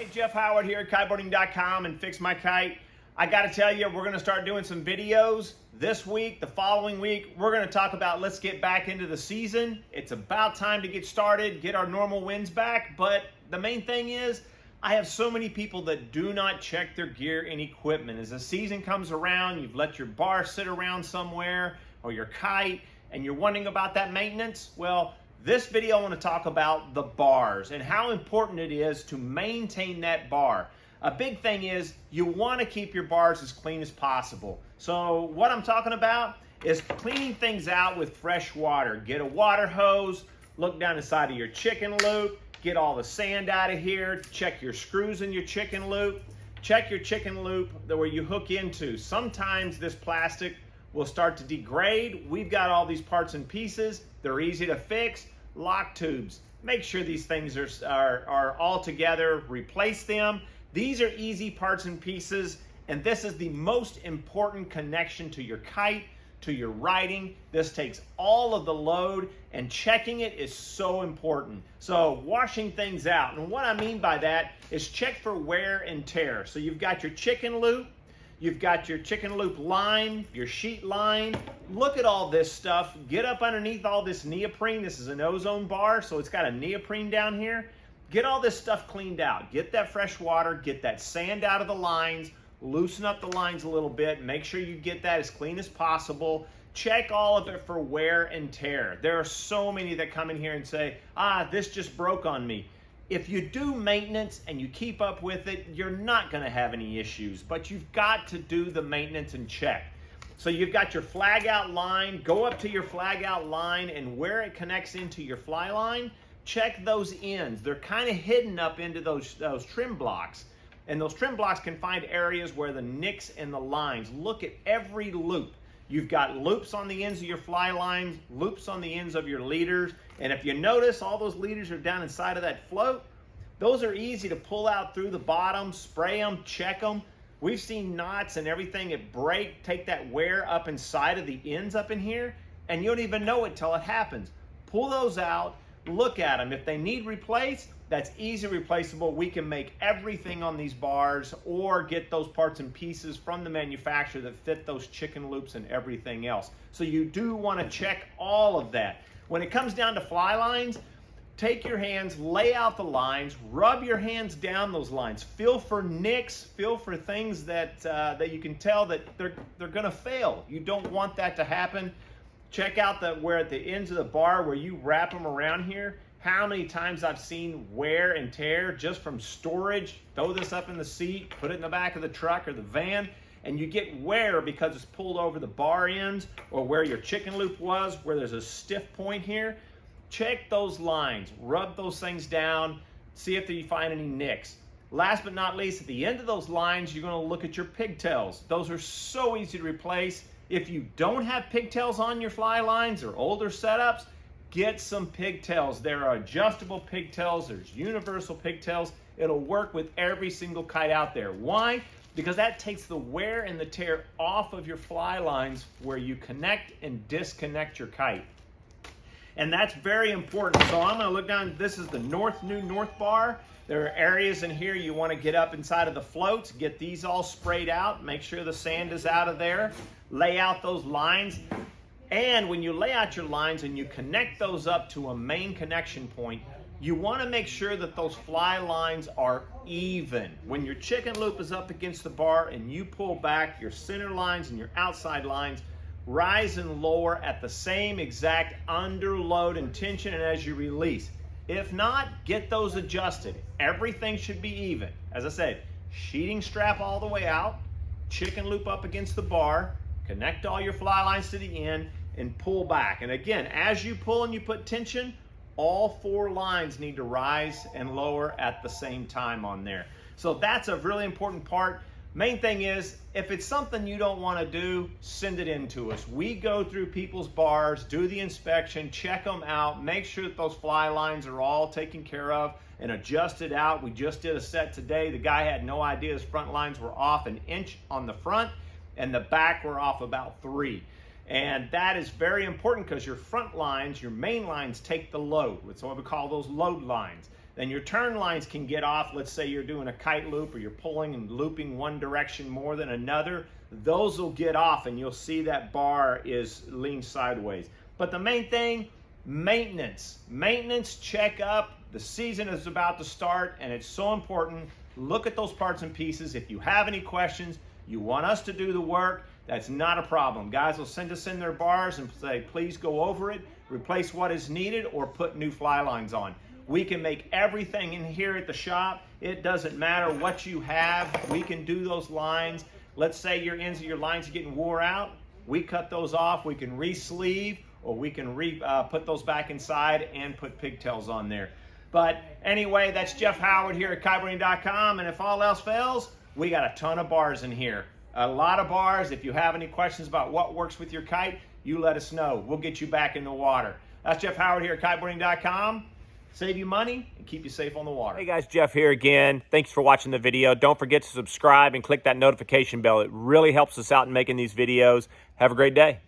Hey, Jeff Howard here at Kiteboarding.com and Fix My Kite. I got to tell you, we're going to start doing some videos this week, the following week. We're going to talk about let's get back into the season. It's about time to get started, get our normal wins back. But the main thing is, I have so many people that do not check their gear and equipment. As the season comes around, you've let your bar sit around somewhere or your kite and you're wondering about that maintenance. Well, this video I want to talk about the bars and how important it is to maintain that bar. A big thing is you want to keep your bars as clean as possible. So what I'm talking about is cleaning things out with fresh water. Get a water hose, look down inside of your chicken loop, get all the sand out of here, check your screws in your chicken loop, check your chicken loop where you hook into. Sometimes this plastic will start to degrade. We've got all these parts and pieces. They're easy to fix. Lock tubes. Make sure these things are all together. Replace them. These are easy parts and pieces, and this is the most important connection to your kite, to your riding. This takes all of the load, and checking it is so important. So washing things out, and what I mean by that is check for wear and tear. So you've got your chicken loop, you've got your chicken loop line, your sheet line. Look at all this stuff. Get up underneath all this neoprene. This is an ozone bar, so it's got a neoprene down here. Get all this stuff cleaned out. Get that fresh water, get that sand out of the lines, loosen up the lines a little bit, make sure you get that as clean as possible. Check all of it for wear and tear. There are so many that come in here and say, this just broke on me. If you do maintenance and you keep up with it, you're not going to have any issues, but you've got to do the maintenance and check. So you've got your flag out line, go up to your flag out line, and where it connects into your fly line, check those ends. They're kind of hidden up into those trim blocks, and those trim blocks can find areas where the nicks and the lines. Look at every loop. You've got loops on the ends of your fly lines, loops on the ends of your leaders, and if you notice, all those leaders are down inside of that float. Those are easy to pull out through the bottom, spray them, check them. We've seen knots and everything that break, take that wear up inside of the ends up in here, and you don't even know it till it happens. Pull those out, look at them. If they need replaced, that's easy replaceable. We can make everything on these bars or get those parts and pieces from the manufacturer that fit those chicken loops and everything else. So you do want to check all of that. When it comes down to fly lines, take your hands, lay out the lines, rub your hands down those lines. Feel for nicks, feel for things that you can tell that they're going to fail. You don't want that to happen. Check out where at the ends of the bar where you wrap them around here, how many times I've seen wear and tear just from storage. Throw this up in the seat, put it in the back of the truck or the van, and you get wear because it's pulled over the bar ends or where your chicken loop was, where there's a stiff point here. Check those lines, rub those things down, see if you find any nicks. Last but not least, at the end of those lines, you're going to look at your pigtails. Those are so easy to replace. If you don't have pigtails on your fly lines or older setups, get some pigtails. There are adjustable pigtails, there's universal pigtails. It'll work with every single kite out there. Why? Because that takes the wear and the tear off of your fly lines where you connect and disconnect your kite. And that's very important. So I'm going to look down. This is the new north bar. There are areas in here you want to get up inside of the floats, get these all sprayed out, make sure the sand is out of there, lay out those lines. And when you lay out your lines and you connect those up to a main connection point, you want to make sure that those fly lines are even. When your chicken loop is up against the bar and you pull back, your center lines and your outside lines rise and lower at the same exact under load and tension and as you release. If not, get those adjusted. Everything should be even. As I said, sheeting strap all the way out, chicken loop up against the bar, connect all your fly lines to the end, and pull back. And again, as you pull and you put tension, all four lines need to rise and lower at the same time on there. So that's a really important part. Main thing is, if it's something you don't want to do, send it in to us. We go through people's bars, do the inspection, check them out, make sure that those fly lines are all taken care of and adjusted out. We just did a set today. The guy had no idea his front lines were off an inch on the front and the back were off about 3. And that is very important because your front lines, your main lines take the load. That's what we call those load lines. then your turn lines can get off. Let's say you're doing a kite loop or you're pulling and looping one direction more than another. Those will get off and you'll see that bar is leaned sideways. But the main thing, maintenance. Maintenance checkup. The season is about to start and it's so important. Look at those parts and pieces. If you have any questions, you want us to do the work, that's not a problem. Guys will send us in their bars and say, please go over it, replace what is needed, or put new fly lines on. We can make everything in here at the shop. It doesn't matter what you have. We can do those lines. Let's say your ends of your lines are getting wore out. We cut those off. We can re-sleeve, or we can put those back inside and put pigtails on there. But anyway, that's Jeff Howard here at Kiteboarding.com. And if all else fails, we got a ton of bars in here. A lot of bars. If you have any questions about what works with your kite, you let us know. We'll get you back in the water. That's Jeff Howard here at Kiteboarding.com. Save you money and keep you safe on the water. Hey guys, Jeff here again. Thanks for watching the video. Don't forget to subscribe and click that notification bell. It really helps us out in making these videos. Have a great day.